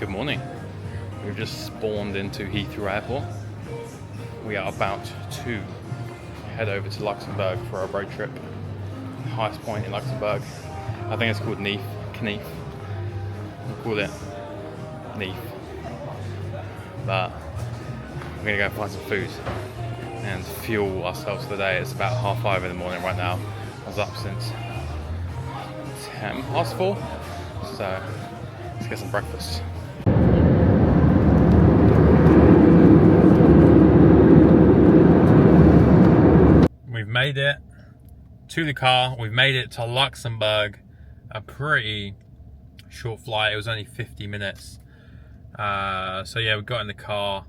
Good morning. We've just spawned into Heathrow Airport. We are about to head over to Luxembourg for our road trip. Highest point in Luxembourg. I think it's called kneiff. We'll call it kneiff. But we're gonna go find some food and fuel ourselves for the day. It's about 5:30 in the morning right now. I was up since 4:10, so let's get some breakfast. We've made it to the car. We've made it to Luxembourg. A pretty short flight. It was only 50 minutes. So yeah, we got in the car.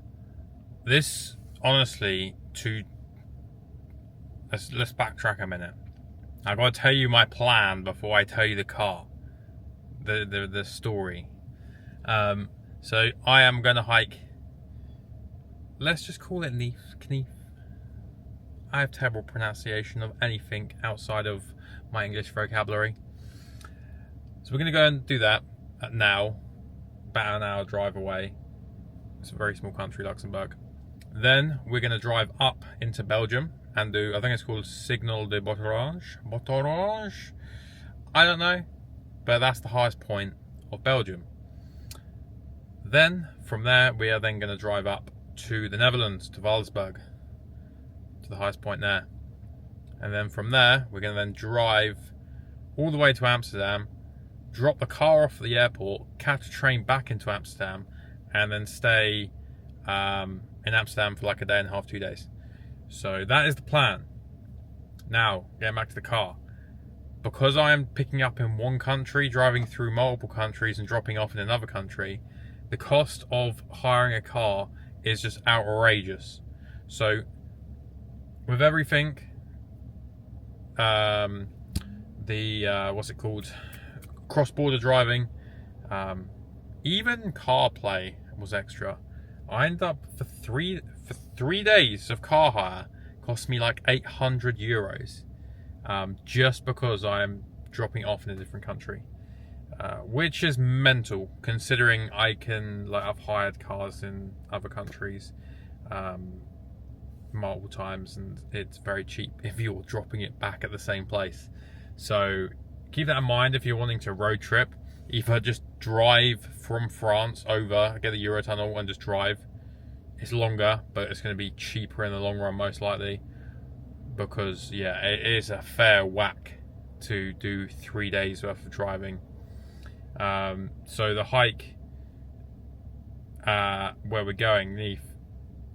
This, honestly, let's backtrack a minute. I've got to tell you my plan before I tell you the car, the story. So I am going to hike. Let's just call it kneiff. I have terrible pronunciation of anything outside of my English vocabulary. So we're going to go and do that now, about an hour drive away. It's a very small country, Luxembourg. Then we're going to drive up into Belgium and do, I think it's called Signal de Bottorange. I don't know, but that's the highest point of Belgium. Then from there, we are then going to drive up to the Netherlands, to Valsburg, to the highest point there. And then from there, we're going to then drive all the way to Amsterdam, drop the car off at the airport, catch a train back into Amsterdam, and then stay in Amsterdam for like a day and a half, 2 days. So that is the plan. Now, getting back to the car. Because I am picking up in one country, driving through multiple countries and dropping off in another country, the cost of hiring a car is just outrageous. So with everything, what's it called? Cross-border driving, even CarPlay was extra. I ended up for three days of car hire cost me like €800, just because I'm dropping off in a different country, which is mental considering I've hired cars in other countries multiple times, and it's very cheap if you're dropping it back at the same place. So keep that in mind if you're wanting to road trip. Either just drive from France over, get the Eurotunnel and just drive. It's longer, but it's going to be cheaper in the long run most likely, because yeah, it is a fair whack to do 3 days worth of driving. So the hike where we're going, kneiff,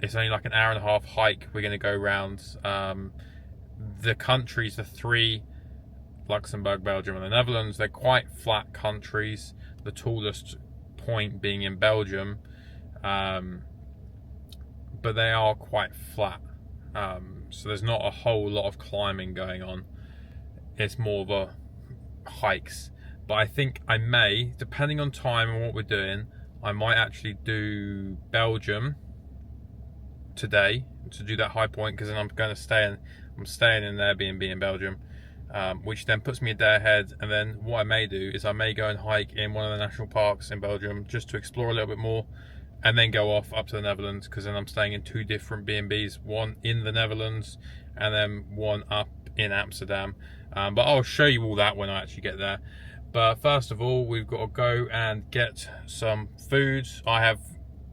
it's only like an hour and a half hike. We're going to go around the countries, the three, Luxembourg, Belgium and the Netherlands. They're quite flat countries, the tallest point being in Belgium, but they are quite flat, so there's not a whole lot of climbing going on. It's more of a hikes. But I think I may, depending on time and what we're doing, I might actually do Belgium today to do that high point, because then I'm staying in an Airbnb in Belgium, which then puts me a day ahead. And then what I may do is I may go and hike in one of the national parks in Belgium just to explore a little bit more, and then go off up to the Netherlands, because then I'm staying in two different B&Bs, one in the Netherlands and then one up in Amsterdam. But I'll show you all that when I actually get there. But first of all, we've got to go and get some food. I thought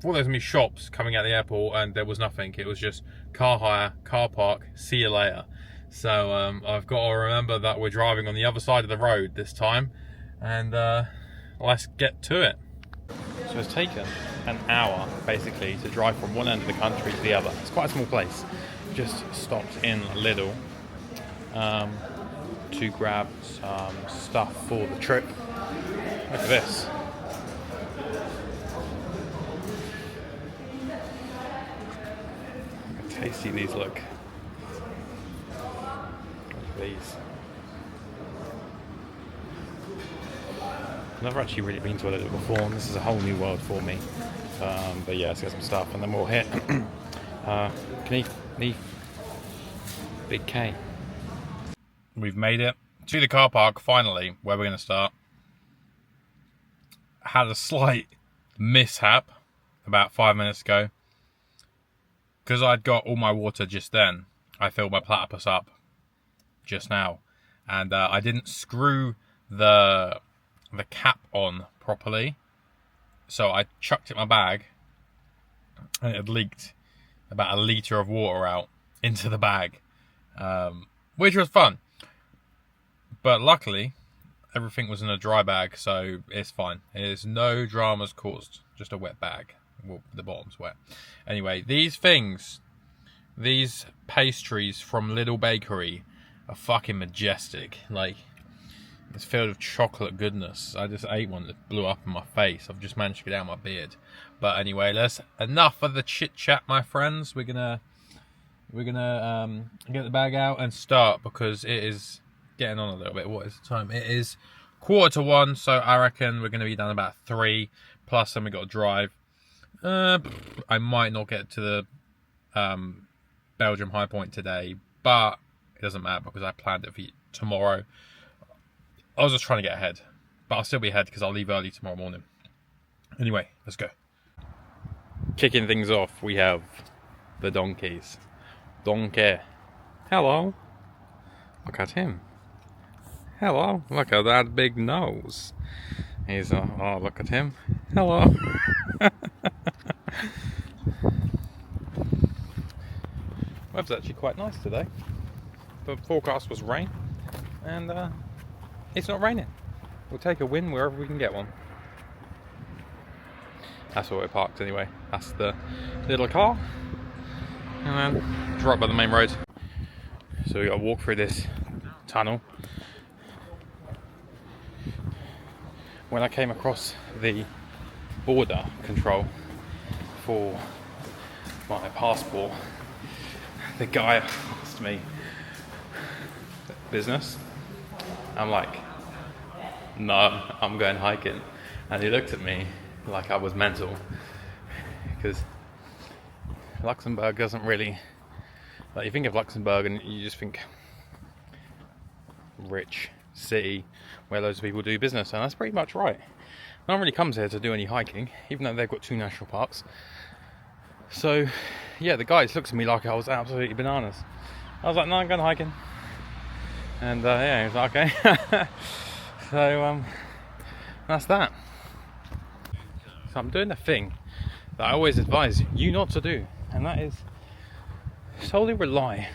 there was going to be shops coming out of the airport, and there was nothing. It was just car hire, car park, see you later. So I've got to remember that we're driving on the other side of the road this time, and let's get to it. So it's taken an hour basically to drive from one end of the country to the other. It's quite a small place. Just stopped in Lidl to grab some stuff for the trip. Look at this. Look how tasty these look. These. I've never actually really been to a Lidl before, and this is a whole new world for me. But yeah, let's get some stuff and then we'll hit kneiff, Big K. We've made it to the car park finally, where we're going to start. Had a slight mishap about 5 minutes ago. Because I'd got all my water just then, I filled my platypus up just now, and I didn't screw the cap on properly, so I chucked it in my bag, and it had leaked about a litre of water out into the bag, which was fun. But luckily, everything was in a dry bag, so it's fine. There's no dramas caused, just a wet bag. Well, the bottom's wet. Anyway, these pastries from Little Bakery are fucking majestic. Like, it's filled with chocolate goodness. I just ate one that blew up in my face. I've just managed to get out my beard. But anyway, enough of the chit chat, my friends. We're gonna get the bag out and start, because it is getting on a little bit. What is the time? It is 1:45, so I reckon we're gonna be done about 3. Plus, then we got to drive. I might not get to the Belgium high point today, but it doesn't matter because I planned it for tomorrow. I was just trying to get ahead, but I'll still be ahead because I'll leave early tomorrow morning. Anyway, let's go. Kicking things off, we have the donkeys. Donkey. Hello. Look at him. Hello. Look at that big nose. He's oh, look at him. Hello. Weather's actually quite nice today. The forecast was rain, and it's not raining. We'll take a win wherever we can get one. That's where we're parked anyway. That's the little car, and then it's right by the main road. So we got to walk through this tunnel. When I came across the border control for my passport, the guy asked me, business? I'm like, no, I'm going hiking. And he looked at me like I was mental, because Luxembourg doesn't really, like, you think of Luxembourg and you just think rich city where loads of people do business, and that's pretty much right. No one really comes here to do any hiking, even though they've got 2 national parks. So yeah, the guys looked at me like I was absolutely bananas. I was like, no, I'm going hiking. And yeah, he was like, okay. So that's that. So I'm doing the thing that I always advise you not to do, and that is solely rely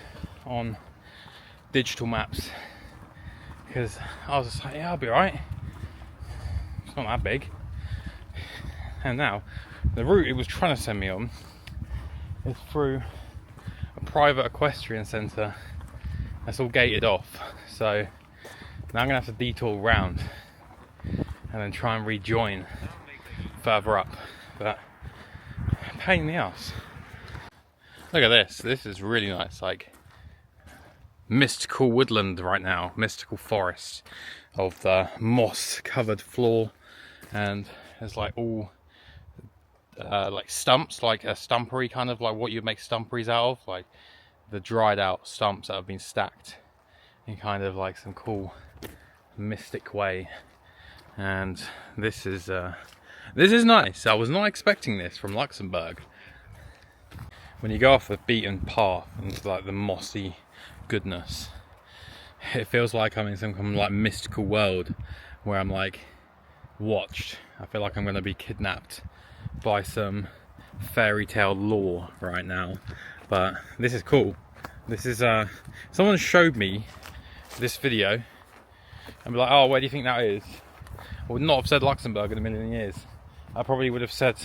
on digital maps. Because I was just like, yeah, I'll be alright. It's not that big. And now, the route it was trying to send me on is through a private equestrian centre that's all gated off. So now I'm going to have to detour round and then try and rejoin further up. But pain in the ass. Look at this. This is really nice. Like, mystical woodland right now, mystical forest of the moss covered floor, and there's like all like stumps, like a stumpery, kind of like what you'd make stumperies out of, like the dried out stumps that have been stacked in kind of like some cool mystic way. And this is nice. I was not expecting this from Luxembourg. When you go off the beaten path into like the mossy goodness, it feels like I'm in some kind of like mystical world where I'm like watched. I feel like I'm going to be kidnapped by some fairy tale lore right now, but this is cool. This is someone showed me this video and be like, oh, where do you think that is? I would not have said Luxembourg in a million years. I probably would have said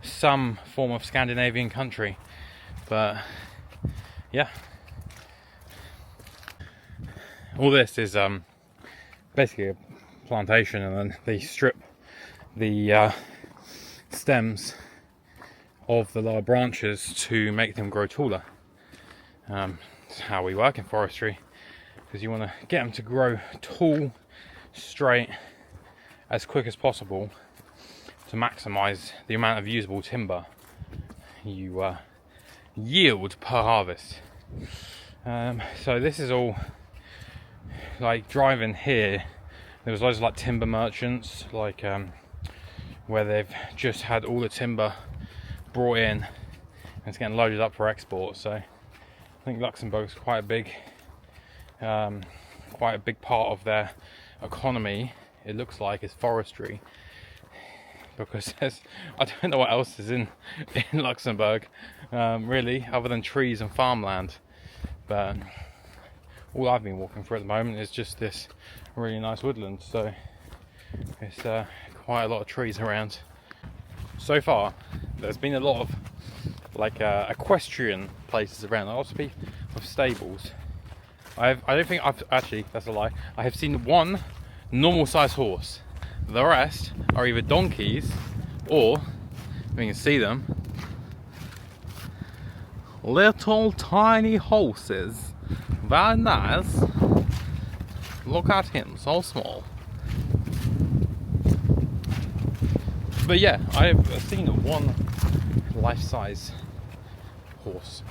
some form of Scandinavian country, but yeah. All this is basically a plantation, and then they strip the stems of the lower branches to make them grow taller. It's how we work in forestry, because you want to get them to grow tall, straight, as quick as possible to maximize the amount of usable timber you yield per harvest. So this is all, like, driving here, there was loads of like timber merchants, like where they've just had all the timber brought in and it's getting loaded up for export. So I think Luxembourg's quite a big part of their economy, it looks like, is forestry, because I don't know what else is in Luxembourg really, other than trees and farmland. But all I've been walking through at the moment is just this really nice woodland, so it's quite a lot of trees around. So far there's been a lot of like equestrian places around, lots of stables. I don't think I've actually, that's a lie, I have seen one normal sized horse. The rest are either donkeys or, we can see them, little tiny horses. Very nice. Look at him, so small. But yeah, I've seen one life-size horse.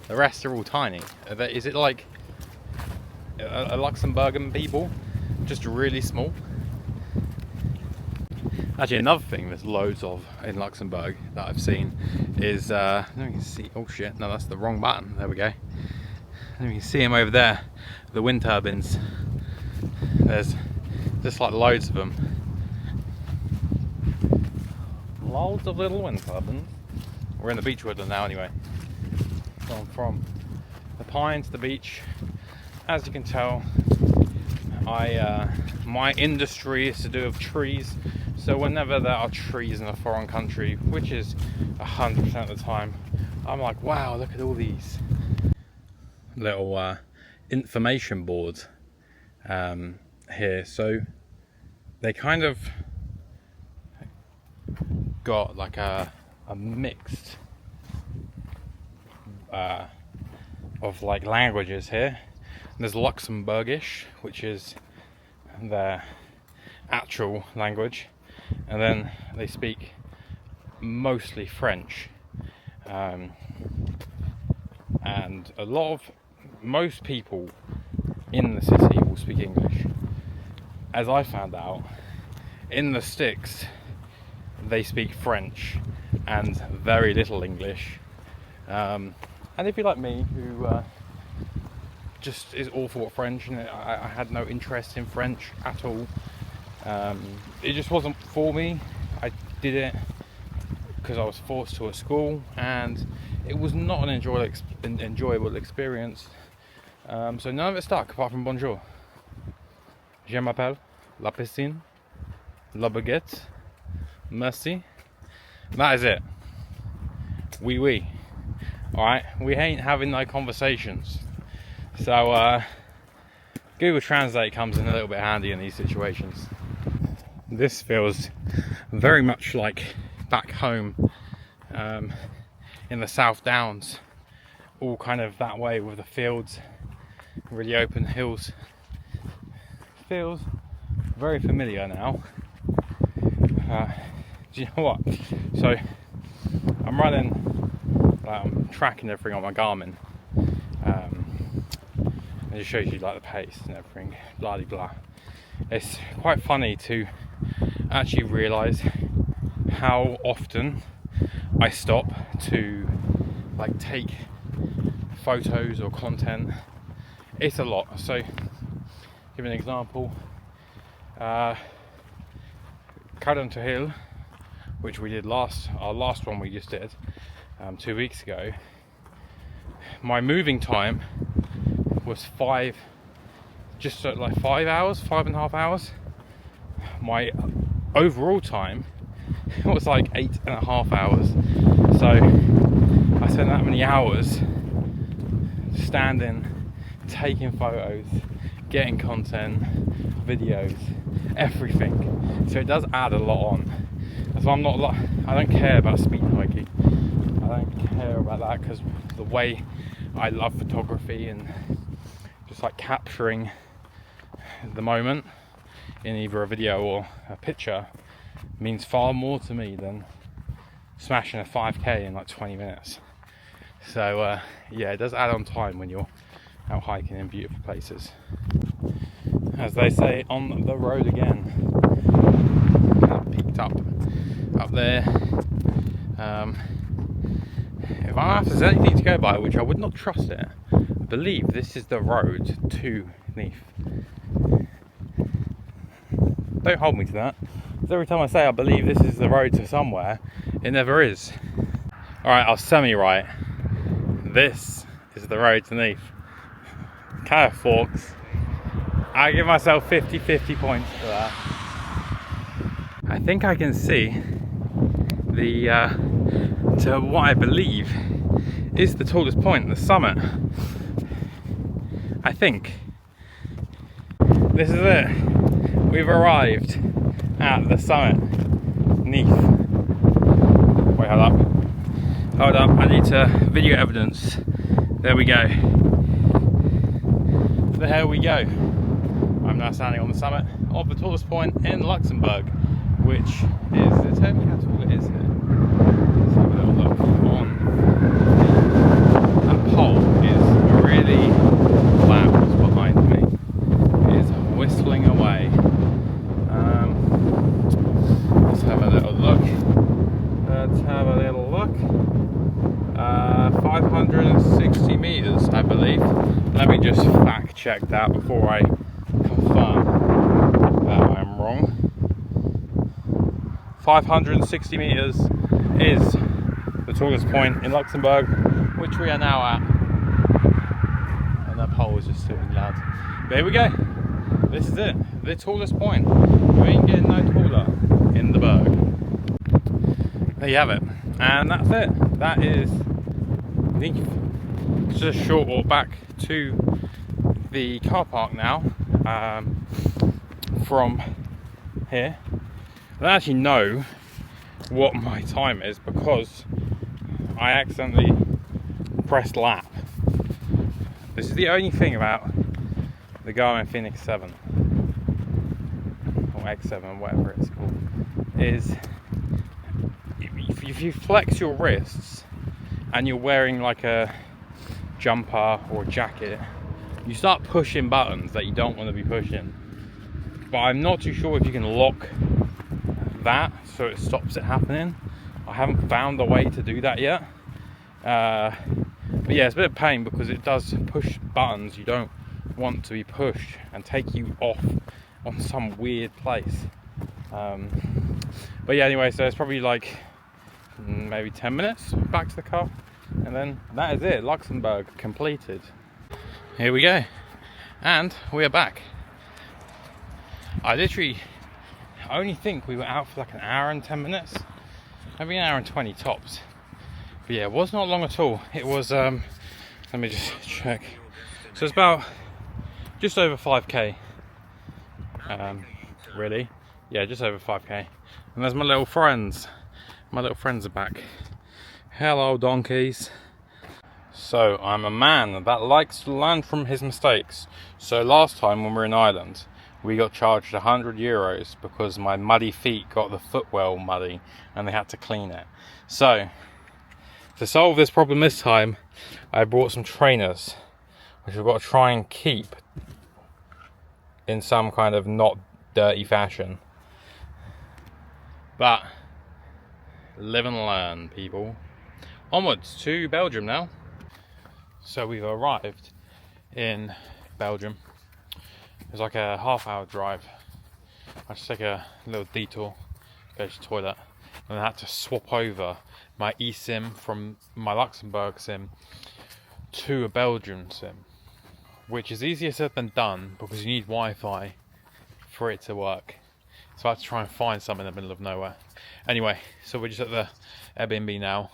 The rest are all tiny. Is it like a Luxembourgian people, just really small? Actually, another thing there's loads of in Luxembourg that I've seen is, let me see, oh shit, no, that's the wrong button, there we go. You can see them over there, the wind turbines. There's just like loads of them. Loads of little wind turbines. We're in the beach woodland now anyway. Gone from the pine to the beach. As you can tell, my industry is to do with trees. So whenever there are trees in a foreign country, which is 100% of the time, I'm like, wow, look at all these little information boards here. So they kind of got like a mixed of like languages here. There's Luxembourgish, which is their actual language, and then they speak mostly French, and most people in the city will speak English. As I found out, in the sticks they speak French and very little English, and if you're like me, who just is awful at French, and I had no interest in French at all, it just wasn't for me. I did it because I was forced to at school, and it was not an enjoyable experience. So none of it stuck apart from bonjour. Je m'appelle, la piscine, la baguette, merci. That is it. Oui, oui. Alright, we ain't having no conversations. So Google Translate comes in a little bit handy in these situations. This feels very much like back home in the South Downs, all kind of that way with the fields, really open hills. Feels very familiar now. Do you know what? So I'm tracking everything on my Garmin. It just shows you like the pace and everything, blah de blah. It's quite funny to actually realise how often I stop to like take photos or content. It's a lot. So give an example. Cadon to Hill, which we did our last one we just did 2 weeks ago. My moving time was 5 hours, 5.5 hours. My overall time was like 8.5 hours. So I spent that many hours standing, taking photos, getting content, videos, everything. So it does add a lot on. So I don't care about speed hiking. I don't care about that, because the way I love photography and just like capturing the moment in either a video or a picture means far more to me than smashing a 5k in like 20 minutes. So yeah, it does add on time when you're out hiking in beautiful places. As they say, on the road again. Kind of peaked up up there. If there's anything to go by, which I would not trust it, I believe this is the road to kneiff. Don't hold me to that, because every time I say I believe this is the road to somewhere, it never is. Alright, I was semi-right. This is the road to kneiff. Kind of forks. I give myself 50-50 points for that. I think I can see the to what I believe is the tallest point, the summit. I think this is it. We've arrived at the summit, kneiff. Wait, hold up, I need to video evidence. There we go. There we go. I'm now standing on the summit of the tallest point in Luxembourg, which is, tell me how tall it is here. Let's have a little look on. That pole is really loud behind me. It is whistling away. Let's have a little look. 560 meters, I believe. Let me just fact check that before I confirm that I'm wrong. 560 meters is the tallest point in Luxembourg, which we are now at. And that pole is just still loud. But here we go. This is it. The tallest point. You ain't getting no taller in the Berg. There you have it. And that's it. That is kneiff. It's just a short walk back to the car park now, from here. I don't actually know what my time is because I accidentally pressed lap. This is the only thing about the Garmin Fenix 7 or X7, whatever it's called, is if you flex your wrists and you're wearing like a jumper or a jacket, you start pushing buttons that you don't want to be pushing. But I'm not too sure if you can lock that so it stops it happening. I haven't found a way to do that yet. But yeah, it's a bit of pain because it does push buttons you don't want to be pushed and take you off on some weird place. But yeah, anyway, so it's probably like maybe 10 minutes back to the car, and then that is it. Luxembourg completed. Here we go, and we are back. I literally only think we were out for like an hour and 10 minutes, maybe an hour and 20 tops. But yeah, it was not long at all. It was let me just check. So it's about just over 5k. Really, yeah, just over 5k. And there's my little friends. My little friends are back. Hello, donkeys. So I'm a man that likes to learn from his mistakes. So last time when we were in Ireland, we got charged €100 because my muddy feet got the footwell muddy and they had to clean it. So to solve this problem this time, I brought some trainers, which I've got to try and keep in some kind of not dirty fashion. But live and learn, people. Onwards to Belgium now. So we've arrived in Belgium. It's like a half-hour drive. I just take a little detour, go to the toilet, and I had to swap over my eSIM from my Luxembourg SIM to a Belgian SIM, which is easier said than done because you need Wi-Fi for it to work. So I had to try and find some in the middle of nowhere. Anyway, so we're just at the Airbnb now.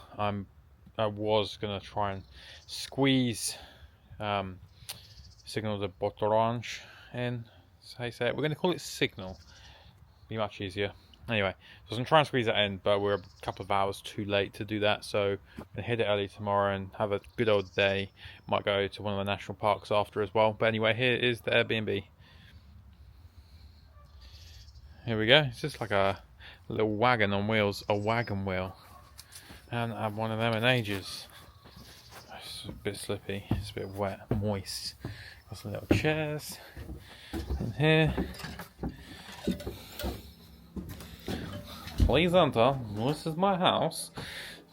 I was gonna try and squeeze Signal de Botrange in. So how you say it? We're gonna call it Signal. Be much easier. Anyway, so I was gonna try and squeeze that in, but we're a couple of hours too late to do that. So I'm gonna hit it early tomorrow and have a good old day. Might go to one of the national parks after as well. But anyway, here is the Airbnb. Here we go. It's just like a little wagon on wheels, a wagon wheel. I haven't had one of them in ages. It's a bit slippy, it's a bit wet, moist. Got some little chairs in here. please enter. This is my house.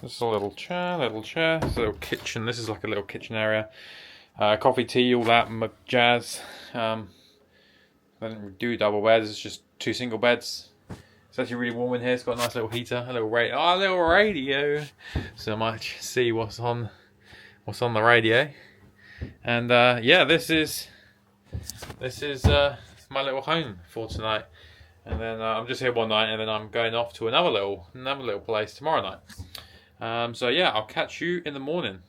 This is a little chair, It's a little kitchen. This is like a little kitchen area. Coffee, tea, all that jazz. I don't do double beds, it's just 2 single beds. It's actually really warm in here. It's got a nice little heater, a little radio. So I might see what's on the radio. And yeah, this is my little home for tonight. And then I'm just here one night, and then I'm going off to another little place tomorrow night. So yeah, I'll catch you in the morning.